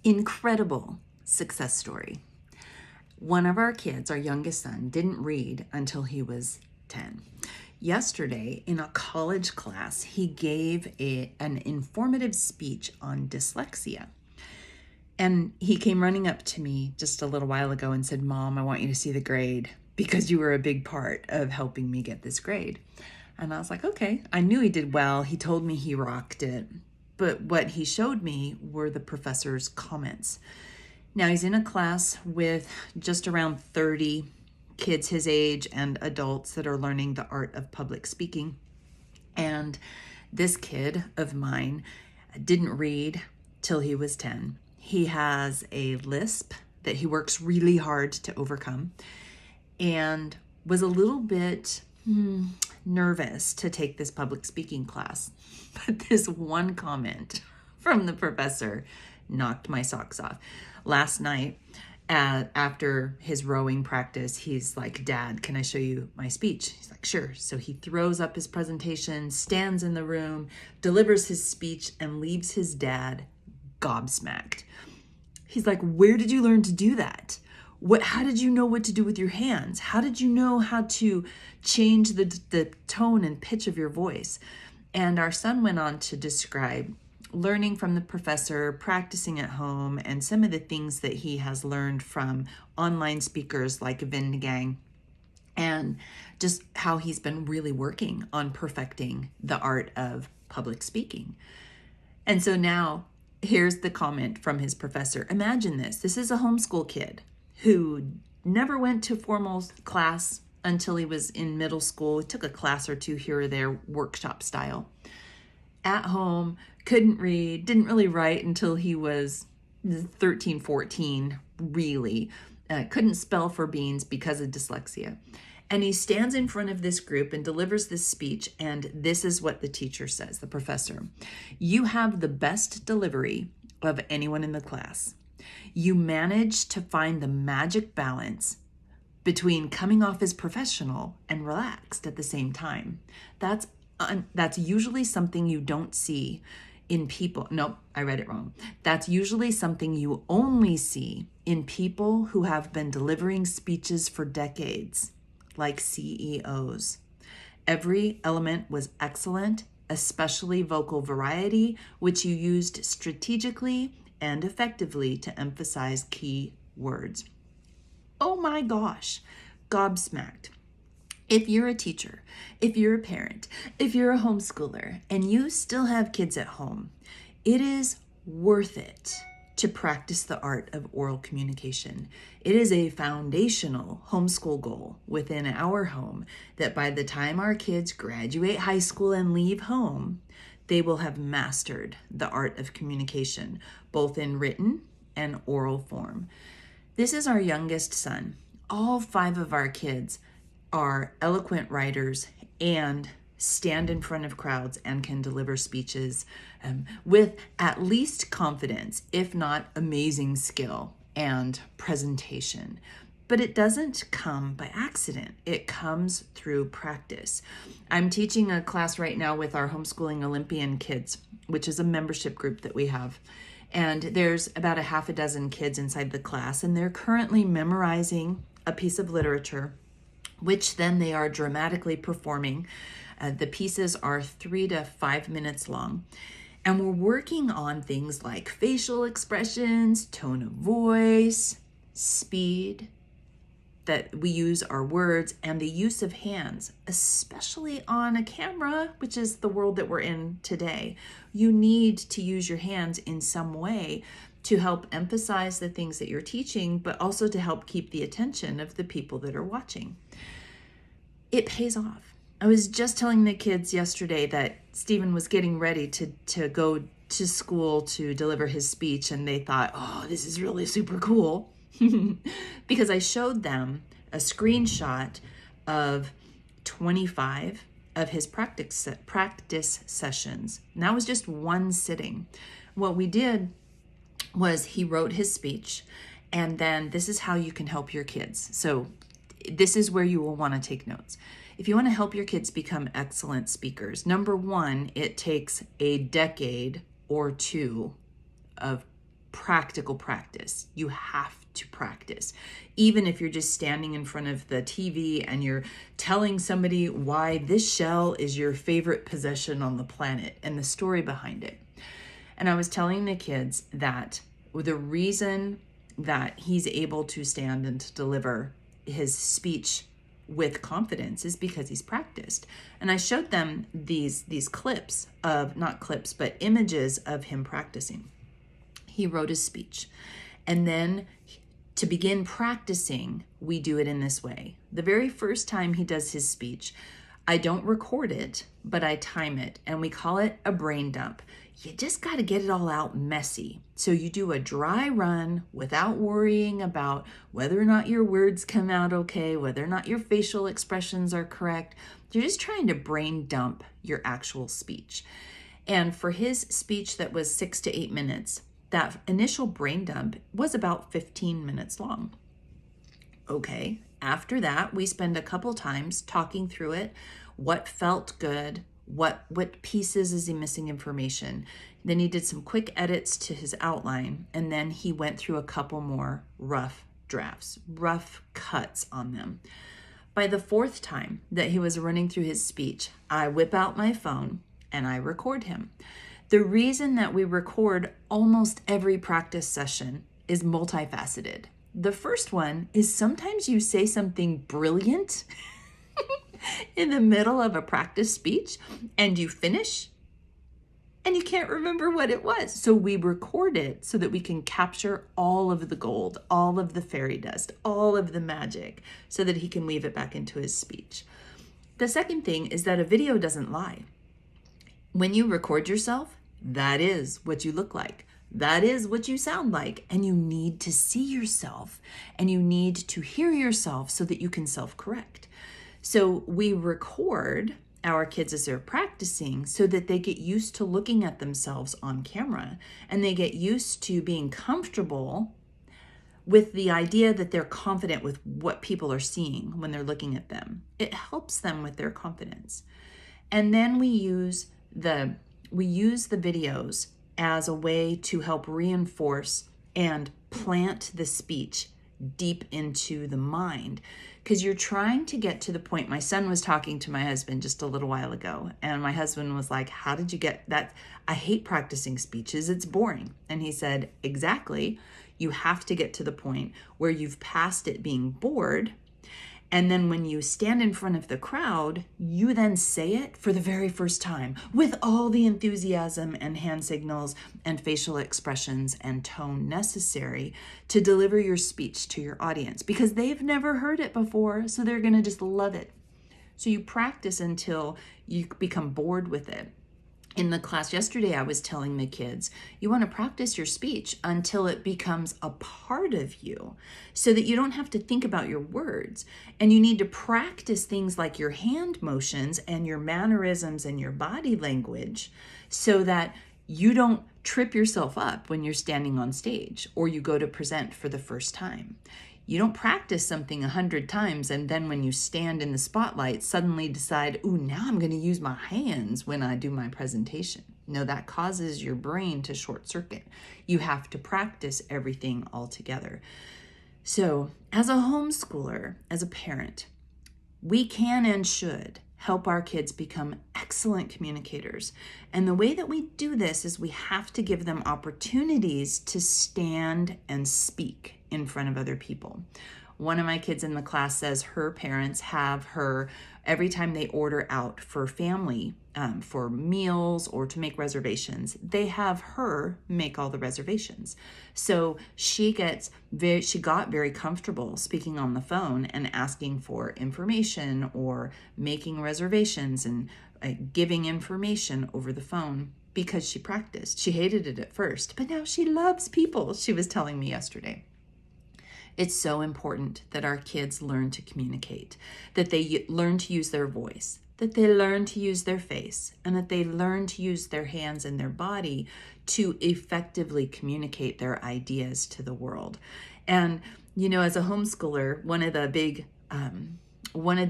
Incredible success story. One of our kids, our youngest son, didn't read until he was 10. Yesterday, in a college class, he gave an informative speech on dyslexia. And he came running up to me just a little while ago and said, "Mom, I want you to see the grade because you were a big part of helping me get this grade." And I was like, okay. I knew he did well. He told me he rocked it. But what he showed me were the professor's comments. Now he's in a class with just around 30 kids his age and adults that are learning the art of public speaking. And this kid of mine didn't read till he was 10. He has a lisp that he works really hard to overcome and was a little bit nervous to take this public speaking class. But this one comment from the professor knocked my socks off. Last night, after his rowing practice, he's like, "Dad, can I show you my speech?" He's like, "Sure." So he throws up his presentation, stands in the room, delivers his speech, and leaves his dad gobsmacked. He's like, "Where did you learn to do that? How did you know what to do with your hands? How did you know how to change the tone and pitch of your voice?" And our son went on to describe learning from the professor, practicing at home, and some of the things that he has learned from online speakers like Vindigang, and just how he's been really working on perfecting the art of public speaking. And so now here's the comment from his professor. Imagine this. This is a homeschool kid who never went to formal class until he was in middle school. He took a class or two here or there, workshop style. At home, couldn't read, didn't really write until he was 13, 14, really. Couldn't spell for beans because of dyslexia. And he stands in front of this group and delivers this speech, and this is what the teacher says, the professor. "You have the best delivery of anyone in the class. You managed to find the magic balance between coming off as professional and relaxed at the same time. That's usually something you don't see in people." Nope, I read it wrong. "That's usually something you only see in people who have been delivering speeches for decades, like CEOs. Every element was excellent, especially vocal variety, which you used strategically and effectively to emphasize key words." Oh my gosh, gobsmacked. If you're a teacher, if you're a parent, if you're a homeschooler, and you still have kids at home, it is worth it to practice the art of oral communication. It is a foundational homeschool goal within our home that by the time our kids graduate high school and leave home, they will have mastered the art of communication, both in written and oral form. This is our youngest son. All 5 of our kids are eloquent writers and stand in front of crowds and can deliver speeches with at least confidence, if not amazing skill and presentation. But it doesn't come by accident. It comes through practice. I'm teaching a class right now with our Homeschooling Olympian kids, which is a membership group that we have. And there's about a half a dozen kids inside the class, and they're currently memorizing a piece of literature, which then they are dramatically performing. The pieces are 3 to 5 minutes long. And we're working on things like facial expressions, tone of voice, speed, that we use our words, and the use of hands, especially on a camera, which is the world that we're in today. You need to use your hands in some way to help emphasize the things that you're teaching, but also to help keep the attention of the people that are watching. It pays off. I was just telling the kids yesterday that Stephen was getting ready to go to school to deliver his speech, and they thought, "Oh, this is really super cool." Because I showed them a screenshot of 25 of his practice sessions. And that was just one sitting. What we did was he wrote his speech, and then this is how you can help your kids. So this is where you will want to take notes. If you want to help your kids become excellent speakers, number one, it takes a decade or two of practical practice. You have to practice. Even if you're just standing in front of the TV and you're telling somebody why this shell is your favorite possession on the planet and the story behind it. And I was telling the kids that the reason that he's able to stand and to deliver his speech with confidence is because he's practiced. And I showed them these clips of, not clips, but images of him practicing. He wrote his speech. And then to begin practicing, we do it in this way. The very first time he does his speech, I don't record it, but I time it, and we call it a brain dump. You just got to get it all out messy. So you do a dry run without worrying about whether or not your words come out okay, whether or not your facial expressions are correct. You're just trying to brain dump your actual speech. And for his speech that was 6 to 8 minutes, that initial brain dump was about 15 minutes long. Okay, after that, we spend a couple times talking through it, what felt good, what pieces is he missing information. Then he did some quick edits to his outline, and then he went through a couple more rough drafts, rough cuts on them. By the fourth time that he was running through his speech, I whip out my phone and I record him. The reason that we record almost every practice session is multifaceted. The first one is sometimes you say something brilliant in the middle of a practice speech and you finish and you can't remember what it was. So we record it so that we can capture all of the gold, all of the fairy dust, all of the magic, so that he can weave it back into his speech. The second thing is that a video doesn't lie. When you record yourself, that is what you look like. That is what you sound like. And you need to see yourself and you need to hear yourself so that you can self-correct. So we record our kids as they're practicing so that they get used to looking at themselves on camera and they get used to being comfortable with the idea that they're confident with what people are seeing when they're looking at them. It helps them with their confidence. And then we use the videos as a way to help reinforce and plant the speech deep into the mind, because you're trying to get to the point. My son was talking to my husband just a little while ago, and my husband was like, how did you get that? I hate practicing speeches. It's boring. And he said, exactly. You have to get to the point where you've passed it being bored. And then when you stand in front of the crowd, you then say it for the very first time with all the enthusiasm and hand signals and facial expressions and tone necessary to deliver your speech to your audience, because they've never heard it before, so they're going to just love it. So you practice until you become bored with it. In the class yesterday, I was telling the kids, you want to practice your speech until it becomes a part of you so that you don't have to think about your words. And you need to practice things like your hand motions and your mannerisms and your body language so that you don't trip yourself up when you're standing on stage or you go to present for the first time. You don't practice something 100 times and then when you stand in the spotlight, suddenly decide, ooh, now I'm going to use my hands when I do my presentation. No, that causes your brain to short circuit. You have to practice everything all together. So as a homeschooler, as a parent, we can and should help our kids become excellent communicators. And the way that we do this is we have to give them opportunities to stand and speak in front of other people. One of my kids in the class says her parents have her, every time they order out for family, for meals or to make reservations, they have her make all the reservations. So she got very comfortable speaking on the phone and asking for information or making reservations and giving information over the phone because she practiced. She hated it at first, but now she loves people, she was telling me yesterday. It's so important that our kids learn to communicate, that they learn to use their voice, that they learn to use their face, and that they learn to use their hands and their body to effectively communicate their ideas to the world. And, you know, as a homeschooler, one of the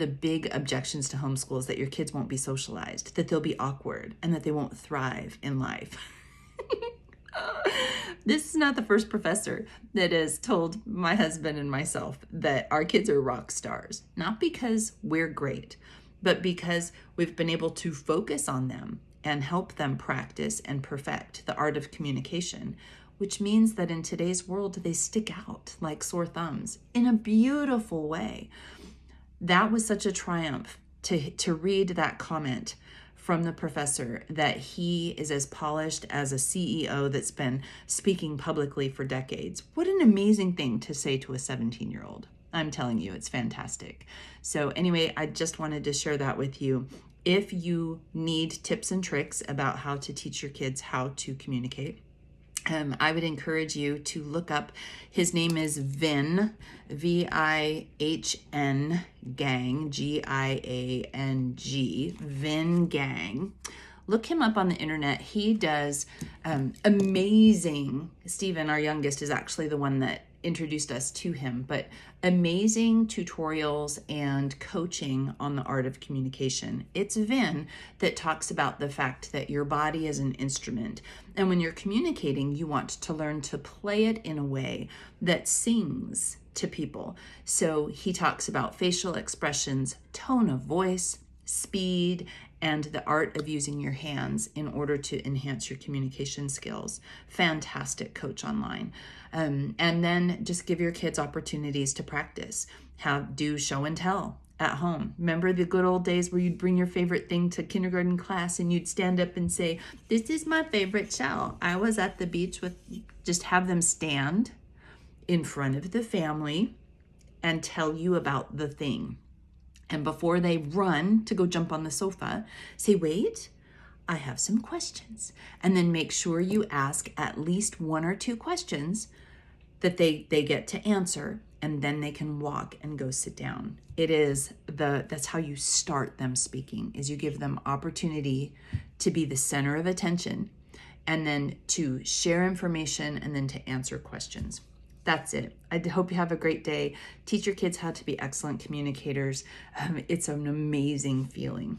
big objections to homeschool is that your kids won't be socialized, that they'll be awkward, and that they won't thrive in life. This is not the first professor that has told my husband and myself that our kids are rock stars. Not because we're great, but because we've been able to focus on them and help them practice and perfect the art of communication, which means that in today's world, they stick out like sore thumbs in a beautiful way. That was such a triumph to read that comment from the professor that he is as polished as a CEO that's been speaking publicly for decades. What an amazing thing to say to a 17-year-old. I'm telling you, it's fantastic. So anyway, I just wanted to share that with you. If you need tips and tricks about how to teach your kids how to communicate, I would encourage you to look up, his name is Vin, V-I-H-N Gang, G-I-A-N-G, Vin Gang. Look him up on the internet. He does amazing, Stephen, our youngest, is actually the one that introduced us to him, but amazing tutorials and coaching on the art of communication. It's Vin that talks about the fact that your body is an instrument. And when you're communicating, you want to learn to play it in a way that sings to people. So he talks about facial expressions, tone of voice, speed, and the art of using your hands in order to enhance your communication skills. Fantastic coach online. And then just give your kids opportunities to practice. Do show and tell at home. Remember the good old days where you'd bring your favorite thing to kindergarten class and you'd stand up and say, "This is my favorite shell. I was at the beach with," just have them stand in front of the family and tell you about the thing. And before they run to go jump on the sofa, say, "Wait, I have some questions." And then make sure you ask at least 1 or 2 questions that they get to answer, and then they can walk and go sit down. That's how you start them speaking, is you give them opportunity to be the center of attention, and then to share information, and then to answer questions. That's it. I hope you have a great day. Teach your kids how to be excellent communicators. It's an amazing feeling.